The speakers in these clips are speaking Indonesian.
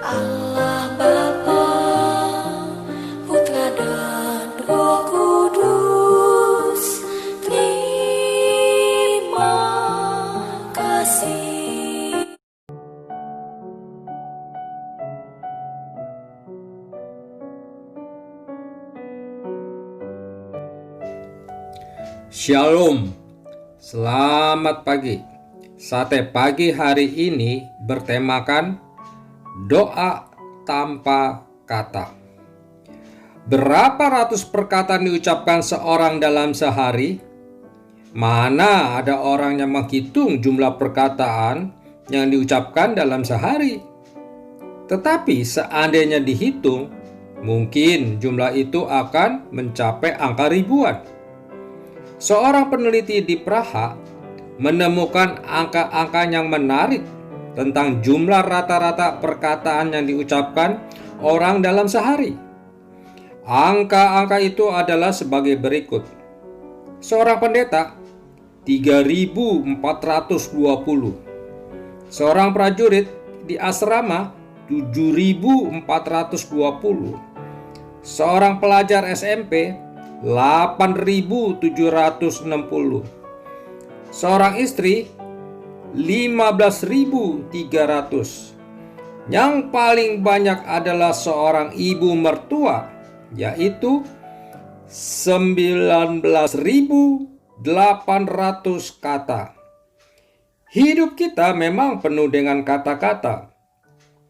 Allah Bapa, Putra dan Roh Kudus, terima kasih. Shalom, selamat pagi. Sate pagi hari ini bertemakan doa tanpa kata. Berapa ratus perkataan diucapkan seorang dalam sehari? Mana ada orang yang menghitung jumlah perkataan yang diucapkan dalam sehari? Tetapi seandainya dihitung, mungkin jumlah itu akan mencapai angka ribuan. Seorang peneliti di Praha menemukan angka-angka yang menarik tentang jumlah rata-rata perkataan yang diucapkan orang dalam sehari. Angka-angka itu adalah sebagai berikut. Seorang pendeta 3.420. Seorang prajurit di asrama 7.420. Seorang pelajar SMP 8.760. Seorang istri 15.300. Yang paling banyak adalah seorang ibu mertua, yaitu 19.800 kata. Hidup kita memang penuh dengan kata-kata.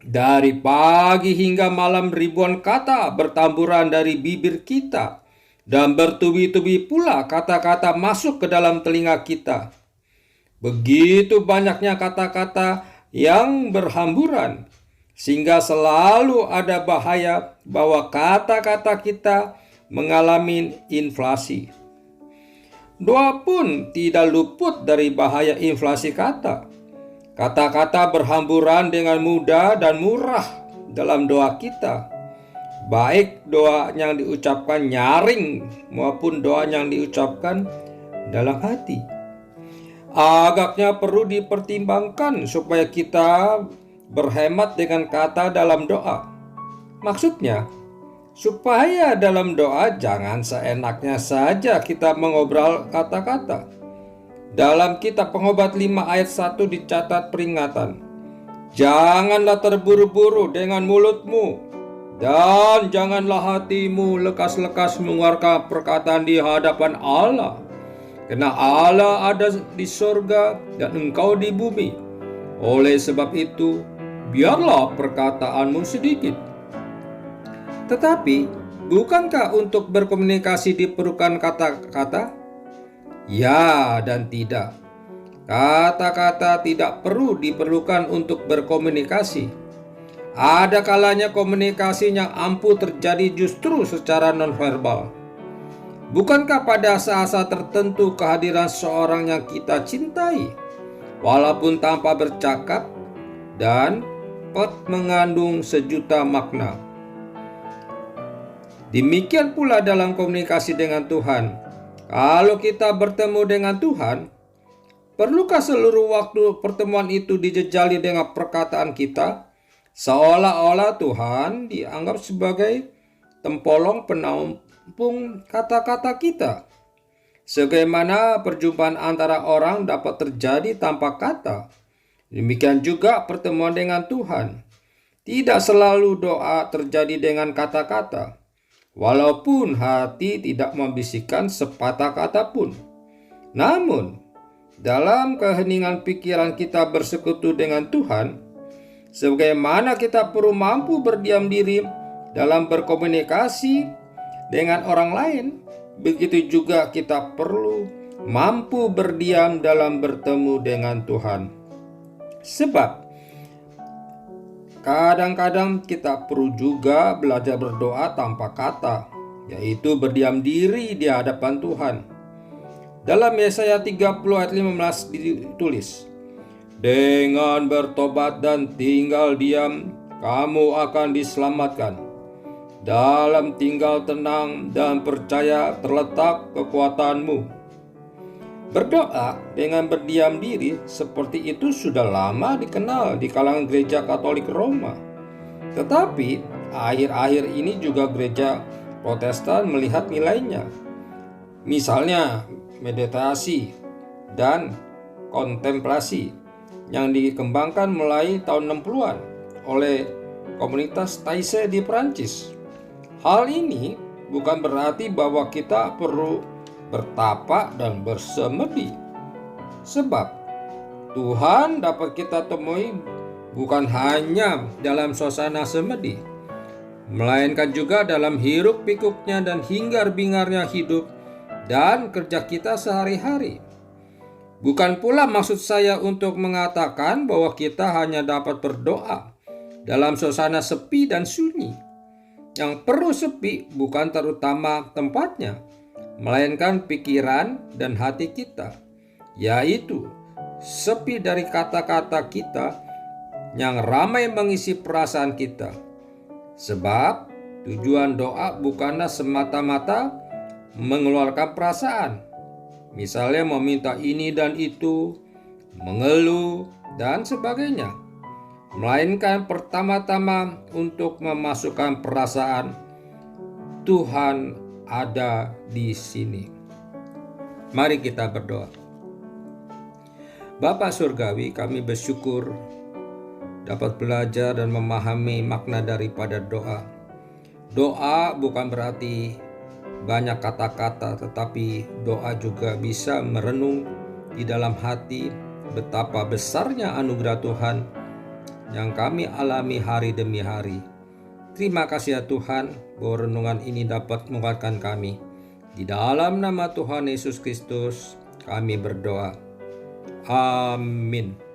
Dari pagi hingga malam ribuan kata bertamburan dari bibir kita, dan bertubi-tubi pula kata-kata masuk ke dalam telinga kita. Begitu banyaknya kata-kata yang berhamburan, sehingga selalu ada bahaya bahwa kata-kata kita mengalami inflasi. Doa pun tidak luput dari bahaya inflasi kata. Kata-kata berhamburan dengan mudah dan murah dalam doa kita. Baik doa yang diucapkan nyaring maupun doa yang diucapkan dalam hati. Agaknya perlu dipertimbangkan supaya kita berhemat dengan kata dalam doa. Maksudnya, supaya dalam doa jangan seenaknya saja kita mengobrol kata-kata. Dalam kitab Pengobat 5 ayat 1 dicatat peringatan, janganlah terburu-buru dengan mulutmu, dan janganlah hatimu lekas-lekas mengeluarkan perkataan di hadapan Allah. Karena Allah ada di surga dan engkau di bumi. Oleh sebab itu, biarlah perkataanmu sedikit. Tetapi, bukankah untuk berkomunikasi diperlukan kata-kata? Ya dan tidak. Kata-kata tidak perlu diperlukan untuk berkomunikasi. Ada kalanya komunikasi yang ampuh terjadi justru secara nonverbal. Bukankah pada saat-saat tertentu kehadiran seorang yang kita cintai, walaupun tanpa bercakap, dan mengandung sejuta makna? Demikian pula dalam komunikasi dengan Tuhan. Kalau kita bertemu dengan Tuhan, perlukah seluruh waktu pertemuan itu dijejali dengan perkataan kita? Seolah-olah Tuhan dianggap sebagai tempolong penampung kata-kata kita. Sebagaimana perjumpaan antara orang dapat terjadi tanpa kata, demikian juga pertemuan dengan Tuhan. Tidak selalu doa terjadi dengan kata-kata, walaupun hati tidak membisikkan sepatah kata pun. Namun, dalam keheningan pikiran kita bersekutu dengan Tuhan, sebagaimana kita perlu mampu berdiam diri dalam berkomunikasi dengan orang lain, begitu juga kita perlu mampu berdiam dalam bertemu dengan Tuhan. Sebab kadang-kadang kita perlu juga belajar berdoa tanpa kata, yaitu berdiam diri di hadapan Tuhan. Dalam Yesaya 30 ayat 15 ditulis, dengan bertobat dan tinggal diam, kamu akan diselamatkan. Dalam tinggal tenang dan percaya terletak kekuatanmu. Berdoa dengan berdiam diri seperti itu sudah lama dikenal di kalangan gereja Katolik Roma. Tetapi akhir-akhir ini juga gereja Protestan melihat nilainya. Misalnya meditasi dan kontemplasi yang dikembangkan mulai tahun 60-an oleh komunitas Taizé di Prancis. Hal ini bukan berarti bahwa kita perlu bertapa dan bersemedi. Sebab Tuhan dapat kita temui bukan hanya dalam suasana semedi, melainkan juga dalam hiruk pikuknya dan hingar-bingarnya hidup dan kerja kita sehari-hari. Bukan pula maksud saya untuk mengatakan bahwa kita hanya dapat berdoa dalam suasana sepi dan sunyi. Yang perlu sepi bukan terutama tempatnya, melainkan pikiran dan hati kita, yaitu sepi dari kata-kata kita yang ramai mengisi perasaan kita. Sebab tujuan doa bukanlah semata-mata mengeluarkan perasaan, misalnya meminta ini dan itu, mengeluh, dan sebagainya, melainkan pertama-tama untuk memasukkan perasaan Tuhan ada di sini. Mari kita berdoa. Bapa Surgawi, kami bersyukur dapat belajar dan memahami makna daripada doa. Doa bukan berarti banyak kata-kata, tetapi doa juga bisa merenung di dalam hati betapa besarnya anugerah Tuhan yang kami alami hari demi hari. Terima kasih ya Tuhan, bahwa renungan ini dapat menguatkan kami. Di dalam nama Tuhan Yesus Kristus kami berdoa. Amin.